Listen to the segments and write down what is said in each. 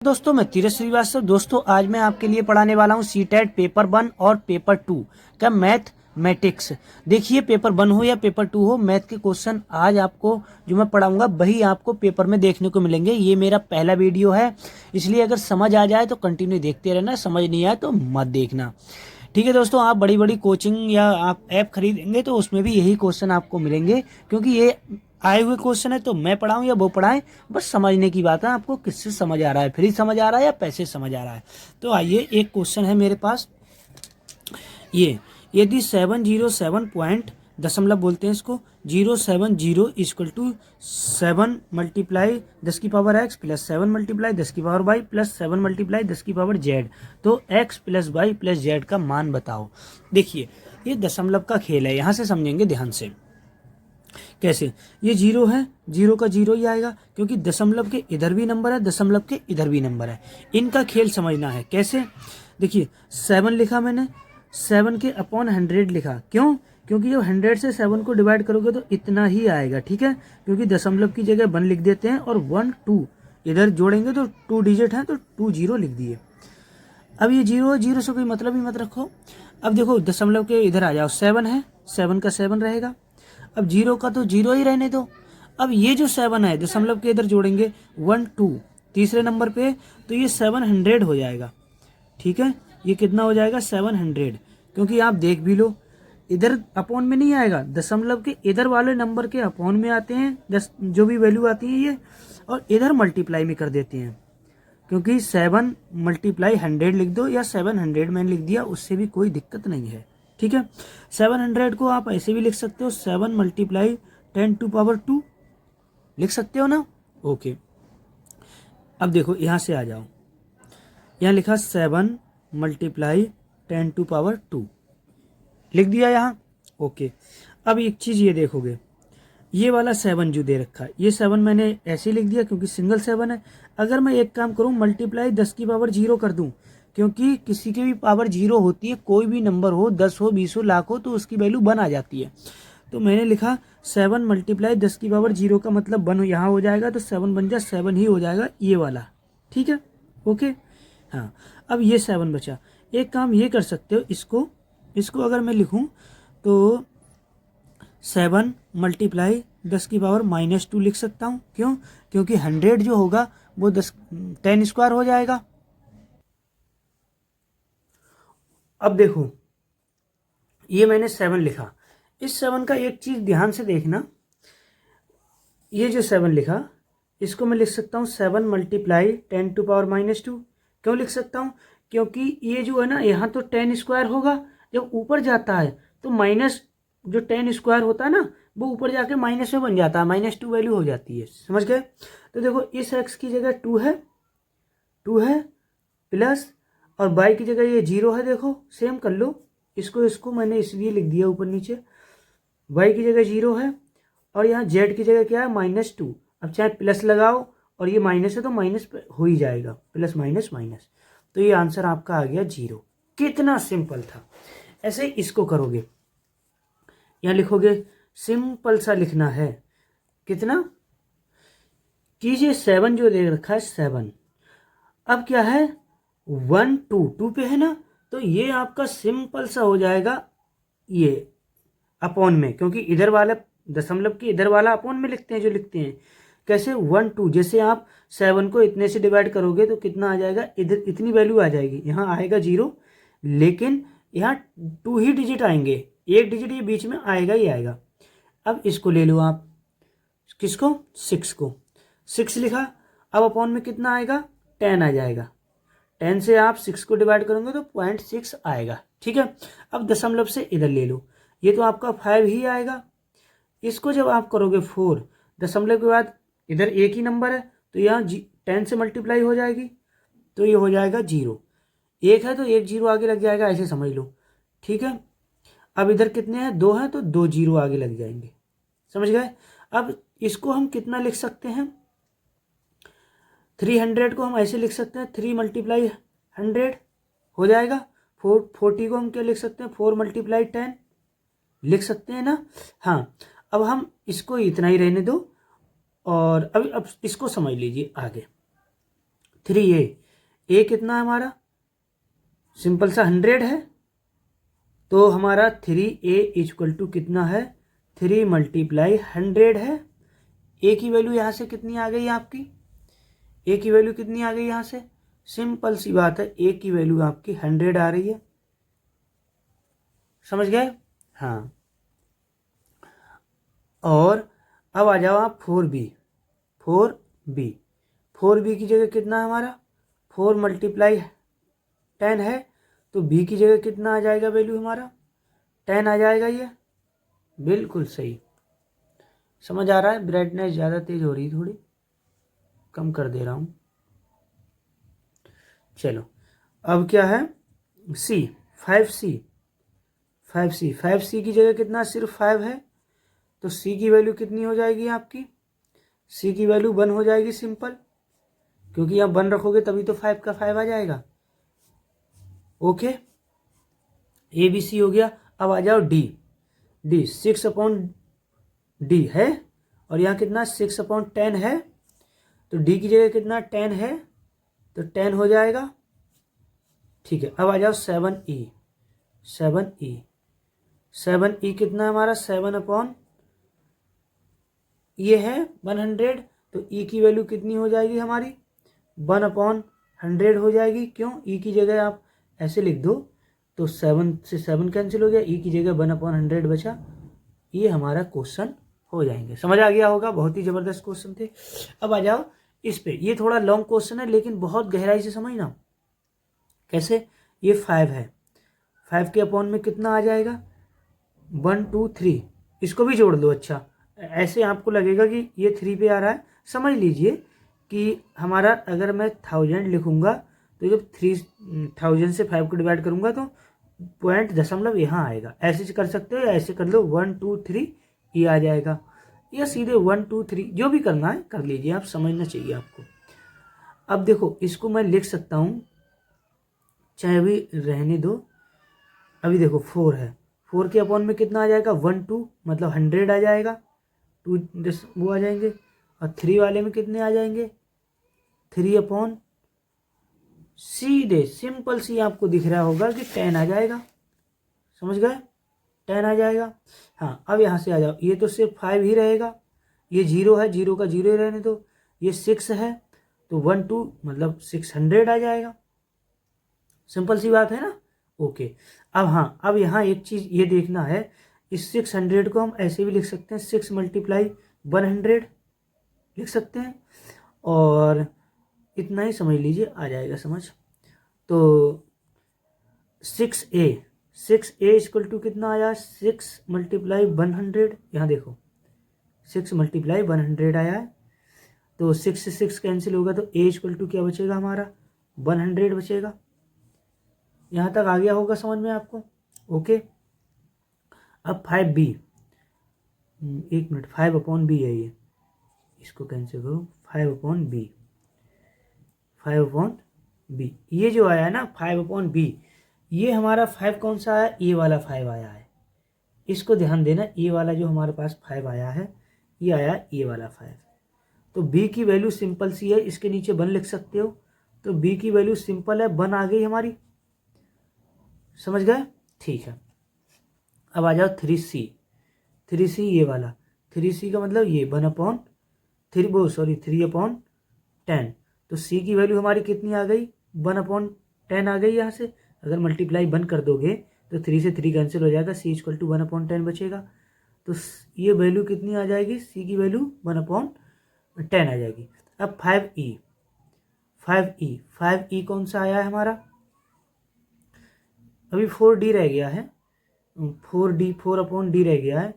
दोस्तों मैं तीरथ श्रीवास्तव। दोस्तों आज मैं आपके लिए पढ़ाने वाला हूँ सीटेट पेपर 1 और पेपर 2 का मैथमेटिक्स। देखिए पेपर 1 हो या पेपर 2 हो, मैथ के क्वेश्चन आज आपको जो मैं पढ़ाऊंगा वही आपको पेपर में देखने को मिलेंगे। ये मेरा पहला वीडियो है, इसलिए अगर समझ आ जाए तो कंटिन्यू देखते रहना, समझ नहीं आए तो मत देखना। ठीक है दोस्तों, आप बड़ी बड़ी कोचिंग या आप ऐप खरीदेंगे तो उसमें भी यही क्वेश्चन आपको मिलेंगे, क्योंकि ये आए हुए क्वेश्चन है। तो मैं पढ़ाऊं या वो पढ़ाएं, बस समझने की बात है, आपको किससे समझ आ रहा है, फ्री समझ आ रहा है या पैसे समझ आ रहा है। तो आइए, एक क्वेश्चन है मेरे पास ये, यदि 707 पॉइंट दशमलव बोलते हैं इसको 070 इक्वल टू 7 मल्टीप्लाई 10 की पावर x प्लस 7 मल्टीप्लाई 10 की पावर y प्लस 7 मल्टीप्लाई 10 की पावर z, तो x plus Y plus Z का मान बताओ। देखिए ये दशमलव का खेल है, यहाँ से समझेंगे ध्यान से। कैसे? ये जीरो है, जीरो का जीरो ही आएगा, क्योंकि दशमलव के इधर भी नंबर है, दशमलव के इधर भी नंबर है। इनका खेल समझना है। कैसे? देखिए 7 लिखा मैंने, 7 के अपॉन 100 लिखा। क्यों? क्योंकि जब 100 से 7 को डिवाइड करोगे तो इतना ही आएगा। ठीक है, क्योंकि दशमलव की जगह 1 लिख देते हैं और 1 2 इधर जोड़ेंगे तो 2 डिजिट है, तो 2 0 लिख दिए। अब ये जीरो, जीरो से कोई मतलब ही मत रखो। अब देखो दशमलव के इधर आ जाओ, 7 है, 7 का 7 रहेगा। अब जीरो का तो जीरो ही रहने दो। अब ये जो 7 है दशमलव के इधर जोड़ेंगे 1 2 तीसरे नंबर पे, तो ये 700 हो जाएगा। ठीक है, ये कितना हो जाएगा? 700। क्योंकि आप देख भी लो, इधर अपॉन में नहीं आएगा, दशमलव के इधर वाले नंबर के अपॉन में आते हैं, जो भी वैल्यू आती है ये, और इधर मल्टीप्लाई में कर देते हैं। क्योंकि 7 मल्टीप्लाई 100 लिख दो या 700 मैंने लिख दिया, उससे भी कोई दिक्कत नहीं है। ठीक है, 700 को आप ऐसे भी लिख सकते हो, 7 मल्टीप्लाई 10 टू पावर 2 लिख सकते हो ना। ओके, अब देखो यहाँ से आ जाओ, यहाँ लिखा 7 मल्टीप्लाई 10 टू पावर 2 लिख दिया यहाँ। ओके, अब एक चीज़ ये देखोगे, ये वाला 7 जो दे रखा है, ये 7 मैंने ऐसे लिख दिया क्योंकि सिंगल 7 है। अगर मैं एक काम करूं, मल्टीप्लाई 10 की पावर 0 कर दूं, क्योंकि किसी की भी पावर 0 होती है, कोई भी नंबर हो, 10 हो, 20 हो, लाख हो, तो उसकी वैल्यू 1 आ जाती है। तो मैंने लिखा 7 मल्टीप्लाई 10 की पावर 0 का मतलब 1 यहाँ हो जाएगा, तो 7 बन जाए 7 ही हो जाएगा ये वाला। ठीक है, ओके। हाँ, अब ये 7 बचा। एक काम ये कर सकते हो, इसको अगर मैं लिखूँ तो 7 मल्टीप्लाई 10 की पावर -2 लिख सकता हूँ। क्यों? क्योंकि 100 जो होगा वो 10 स्क्वायर हो जाएगा। अब देखो ये मैंने 7 लिखा, इस 7 का एक चीज ध्यान से देखना, ये जो 7 लिखा इसको मैं लिख सकता हूँ 7 मल्टीप्लाई 10 टू पावर -2। क्यों लिख सकता हूँ? क्योंकि ये जो है ना, यहाँ तो 10 स्क्वायर होगा, जब ऊपर जाता है तो माइनस, जो 10 स्क्वायर होता है ना, वो ऊपर जाके माइनस में बन जाता है, -2 वैल्यू हो जाती है। समझ गए? तो देखो इस x की जगह 2 है प्लस, और y की जगह ये 0 है। देखो सेम कर लो, इसको मैंने इसलिए लिख दिया ऊपर नीचे, y की जगह 0 है और यहाँ z की जगह क्या है? -2। अब चाहे प्लस लगाओ, और ये माइनस है तो माइनस हो ही जाएगा, प्लस माइनस माइनस, तो ये आंसर आपका आ गया 0। कितना सिंपल था। ऐसे ही इसको करोगे, यहाँ लिखोगे, सिंपल सा लिखना है। कितना कीजिए, 7 जो दे रखा है 7, अब क्या है 1 2 पे है ना, तो ये आपका सिंपल सा हो जाएगा ये अपॉन में, क्योंकि इधर वाला दशमलव के इधर वाला अपॉन में लिखते हैं, जो लिखते हैं। कैसे? 1 2, जैसे आप 7 को इतने से डिवाइड करोगे तो कितना आ जाएगा? इधर इतनी वैल्यू आ जाएगी, यहाँ आएगा 0, लेकिन यहाँ 2 ही डिजिट आएंगे, एक डिजिट ये बीच में आएगा ही आएगा। अब इसको ले लो आप, किसको? 6 को, 6 लिखा, अब अपॉन में कितना आएगा? 10 आ जाएगा। 10 से आप 6 को डिवाइड करोगे तो 0.6 आएगा। ठीक है, अब दशमलव से इधर ले लो, ये तो आपका 5 ही आएगा। इसको जब आप करोगे 4, दशमलव के बाद इधर एक ही नंबर है, तो यहाँ 10 से मल्टीप्लाई हो जाएगी, तो ये हो जाएगा 0। एक है तो एक 0 आगे लग जाएगा, ऐसे समझ लो। ठीक है, अब इधर कितने हैं? 2 हैं, तो 2 0 आगे लग जाएंगे। समझ गए? अब इसको हम कितना लिख सकते हैं? 300 को हम ऐसे लिख सकते हैं, 3 मल्टीप्लाई 100 हो जाएगा। 40 को हम क्या लिख सकते हैं? 4 मल्टीप्लाई 10 लिख सकते हैं ना। हाँ, अब हम इसको इतना ही रहने दो, और अब इसको समझ लीजिए आगे। 3a कितना है हमारा, सिंपल सा 100 है, तो हमारा 3a इक्वल टू कितना है, 3 मल्टीप्लाई 100 है। ए की वैल्यू यहाँ से कितनी आ गई आपकी, ए की वैल्यू कितनी आ गई यहाँ से, सिंपल सी बात है, ए की वैल्यू आपकी 100 आ रही है, समझ गए। हाँ, और अब आ जाओ आप 4b, 4b की जगह कितना है हमारा, 4 मल्टीप्लाई 10 है, तो b की जगह कितना आ जाएगा वैल्यू हमारा, 10 आ जाएगा। ये बिल्कुल सही, समझ आ रहा है। ब्राइटनेस ज़्यादा तेज हो रही है, थोड़ी कम कर दे रहा हूँ। चलो अब क्या है, सी, 5c की जगह कितना, सिर्फ 5 है, तो c की वैल्यू कितनी हो जाएगी आपकी, c की वैल्यू 1 हो जाएगी सिंपल, क्योंकि यहाँ 1 रखोगे तभी तो 5 का 5 आ जाएगा। ओके, ए बी सी हो गया। अब आ जाओ डी, 6/d है, और यहाँ कितना 6/10 है, तो डी की जगह कितना 10 है, तो 10 हो जाएगा। ठीक है, अब आ जाओ 7e, कितना है हमारा, 7 ये है 100, तो e की वैल्यू कितनी हो जाएगी हमारी, 1/100 हो जाएगी। क्यों, e की जगह आप ऐसे लिख दो तो 7 से 7 कैंसिल हो गया, e की जगह 1/100 बचा। ये हमारा क्वेश्चन हो जाएंगे, समझ आ गया होगा, बहुत ही जबरदस्त क्वेश्चन थे। अब आ जाओ इस पे, ये थोड़ा लॉन्ग क्वेश्चन है लेकिन बहुत गहराई से समझना। कैसे, ये 5 है, 5 के अपॉन में कितना आ जाएगा, 1 2 3, इसको भी जोड़ लो। अच्छा, ऐसे आपको लगेगा कि ये 3 पे आ रहा है, समझ लीजिए कि हमारा अगर मैं 1000 लिखूंगा तो जब 3000 से 5 को डिवाइड करूंगा तो पॉइंट दशमलव यहाँ आएगा। ऐसे कर सकते हो या ऐसे कर लो, 1 2 3 ये आ जाएगा, या सीधे 1 2 3, जो भी करना है कर लीजिए, आप समझना चाहिए आपको। अब देखो, इसको मैं लिख सकता हूँ, चाहे अभी रहने दो। अभी देखो 4 है, 4 के अपॉन में कितना आ जाएगा, 1 2 मतलब 100 आ जाएगा, 2 वो आ जाएंगे, और 3 वाले में कितने आ जाएंगे, 3/, सीधे सिंपल सी आपको दिख रहा होगा कि 10 आ जाएगा, समझ गए, 10 आ जाएगा। हाँ, अब यहाँ से आ जाओ, ये तो सिर्फ 5 ही रहेगा, ये 0 है, 0 का 0 ही रहने दो, ये 6 है, तो 1 2 मतलब 600 आ जाएगा, सिंपल सी बात है ना। ओके, अब हाँ, अब यहाँ एक चीज़ ये देखना है, इस 600 को हम ऐसे भी लिख सकते हैं, 6 मल्टीप्लाई 100 लिख सकते हैं, और इतना ही समझ लीजिए, आ जाएगा समझ। तो 6a इक्वल टू कितना आया, 6 मल्टीप्लाई 100, यहाँ देखो 6 मल्टीप्लाई 100 आया है, तो 6 से 6 कैंसिल होगा, तो a इक्वल टू क्या बचेगा हमारा, 100 बचेगा। यहाँ तक आ गया होगा समझ में आपको। ओके, अब 5b, एक मिनट, 5/b है ये, इसको कैंसिल करो, 5/b, ये जो आया है ना 5/b, ये हमारा 5 कौन सा आया, ए वाला 5 आया है, इसको ध्यान देना, ए वाला जो हमारे पास 5 आया है, ये आया ए वाला 5। तो b की वैल्यू सिंपल सी है, इसके नीचे 1 लिख सकते हो, तो b की वैल्यू सिंपल है, 1 आ गई हमारी, समझ गए। ठीक है, अब आ जाओ 3c, ये वाला 3c का मतलब ये 3/10, तो c की वैल्यू हमारी कितनी आ गई, 1/10 आ गई। यहाँ से अगर मल्टीप्लाई 1 कर दोगे तो 3 से 3 कैंसिल हो जाएगा, c इक्वल टू 1/10 बचेगा, तो ये वैल्यू कितनी आ जाएगी, c की वैल्यू 1/10 आ जाएगी। अब 5e कौन सा आया है हमारा, अभी 4d रह गया है, 4/d रह गया है,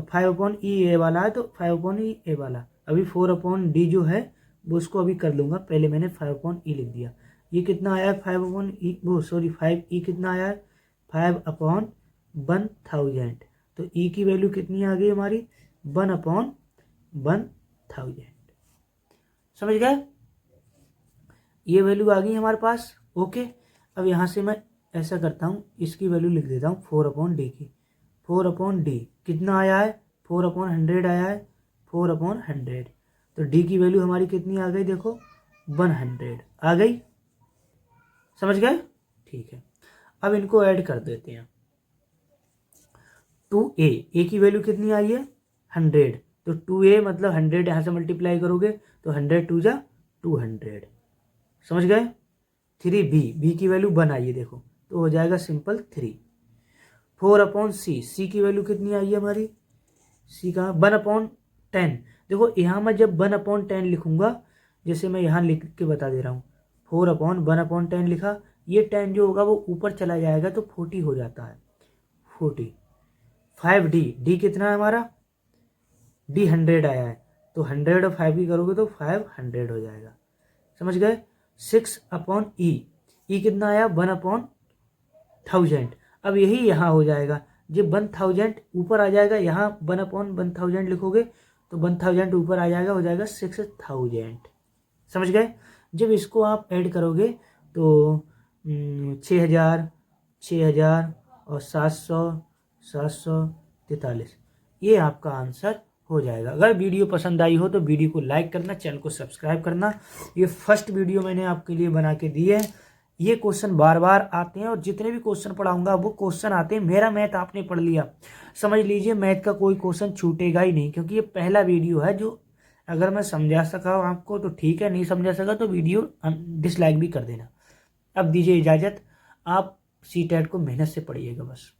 5/e वाला है, तो 5/e वाला, अभी 4/d जो है वो उसको अभी कर लूँगा, पहले मैंने 5/e लिख दिया। ये कितना आया है 5e कितना आया है, 5/1000, तो e की वैल्यू कितनी आ गई हमारी, 1/1000, समझ गए, ये वैल्यू आ गई हमारे पास। ओके, अब यहाँ से मैं ऐसा करता हूँ, इसकी वैल्यू लिख देता हूँ 4/d की, 4/d कितना आया है, 4/100 आया है, 4/100, तो d की वैल्यू हमारी कितनी आ गई, देखो 100 आ गई, समझ गए? ठीक है, अब इनको ऐड कर देते हैं। 2a, ए की वैल्यू कितनी आई है 100, तो 2a मतलब 100 यहाँ से मल्टीप्लाई करोगे तो 100 2 जा 200, समझ गए? 3b, बी की वैल्यू 1 आई है देखो, तो हो जाएगा सिंपल 3। 4/c, सी की वैल्यू कितनी आई है हमारी, सी का 1/10। देखो यहाँ मैं जब 1/10 लिखूंगा, जैसे मैं यहाँ लिख के बता दे रहा हूँ, 4/1/10 लिखा, ये 10 जो होगा वो ऊपर चला जाएगा तो 40 हो जाता है, 40। 5d, डी कितना है हमारा, डी 100 आया है, तो 100 और 5 की करोगे तो 500 हो जाएगा, समझ गए? 6/e, ई कितना आया 1/1000। अब यही यहाँ हो जाएगा, जब 1000 ऊपर आ जाएगा, यहाँ 1/1000 लिखोगे तो 1000 ऊपर आ जाएगा, हो जाएगा 6000, समझ गए? जब इसको आप ऐड करोगे तो 6000, 6000 और 700, 743, ये आपका आंसर हो जाएगा। अगर वीडियो पसंद आई हो तो वीडियो को लाइक करना, चैनल को सब्सक्राइब करना। ये फर्स्ट वीडियो मैंने आपके लिए बना के दी है। ये क्वेश्चन बार बार आते हैं और जितने भी क्वेश्चन पढ़ाऊंगा वो क्वेश्चन आते हैं। मेरा मैथ आपने पढ़ लिया, समझ लीजिए मैथ का कोई क्वेश्चन छूटेगा ही नहीं, क्योंकि ये पहला वीडियो है जो अगर मैं समझा सका आपको तो ठीक है, नहीं समझा सका तो वीडियो डिसलाइक भी कर देना। अब दीजिए इजाज़त, आप सी टेट को मेहनत से पढ़िएगा बस।